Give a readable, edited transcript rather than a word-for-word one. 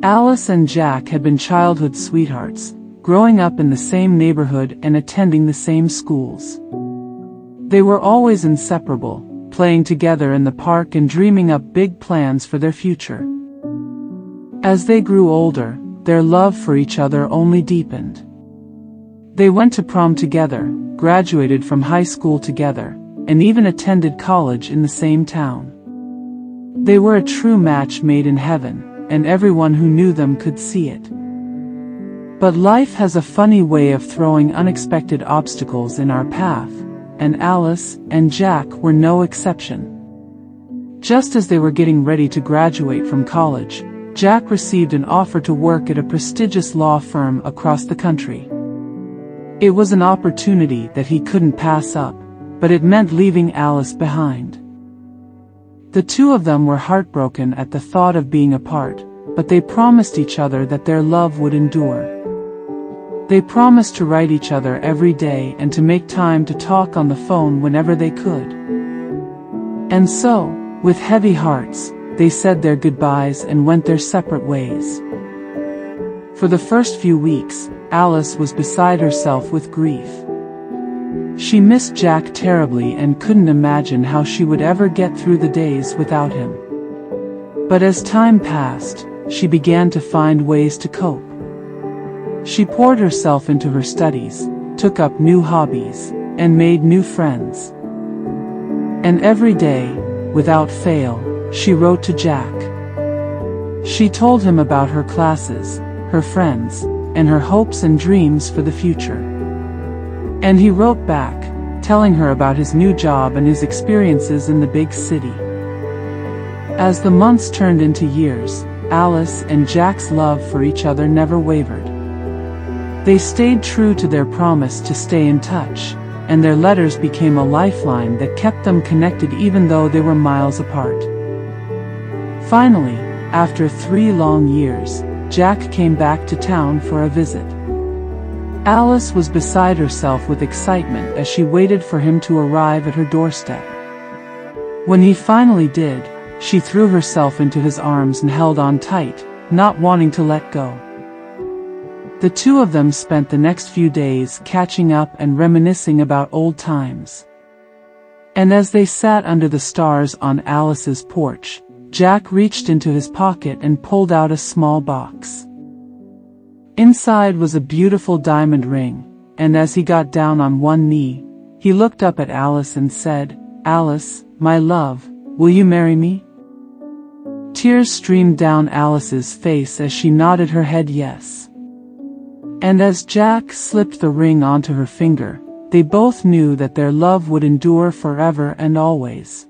Alice and Jack had been childhood sweethearts, growing up in the same neighborhood and attending the same schools. They were always inseparable, playing together in the park and dreaming up big plans for their future. As they grew older, their love for each other only deepened. They went to prom together, graduated from high school together, and even attended college in the same town. They were a true match made in heaven, and everyone who knew them could see it. But life has a funny way of throwing unexpected obstacles in our path, and Alice and Jack were no exception. Just as they were getting ready to graduate from college, Jack received an offer to work at a prestigious law firm across the country. It was an opportunity that he couldn't pass up, but it meant leaving Alice behind. The two of them were heartbroken at the thought of being apart, but they promised each other that their love would endure. They promised to write each other every day and to make time to talk on the phone whenever they could. And so, with heavy hearts, they said their goodbyes and went their separate ways. For the first few weeks, Alice was beside herself with grief. She missed Jack terribly and couldn't imagine how she would ever get through the days without him. But as time passed, she began to find ways to cope. She poured herself into her studies, took up new hobbies, and made new friends. And every day, without fail, she wrote to Jack. She told him about her classes, her friends, and her hopes and dreams for the future. And he wrote back, telling her about his new job and his experiences in the big city. As the months turned into years, Alice and Jack's love for each other never wavered. They stayed true to their promise to stay in touch, and their letters became a lifeline that kept them connected even though they were miles apart. Finally, after 3 long years, Jack came back to town for a visit. Alice was beside herself with excitement as she waited for him to arrive at her doorstep. When he finally did, she threw herself into his arms and held on tight, not wanting to let go. The two of them spent the next few days catching up and reminiscing about old times. And as they sat under the stars on Alice's porch, Jack reached into his pocket and pulled out a small box. Inside was a beautiful diamond ring, and as he got down on one knee, he looked up at Alice and said, "Alice, my love, will you marry me?" Tears streamed down Alice's face as she nodded her head yes. And as Jack slipped the ring onto her finger, they both knew that their love would endure forever and always.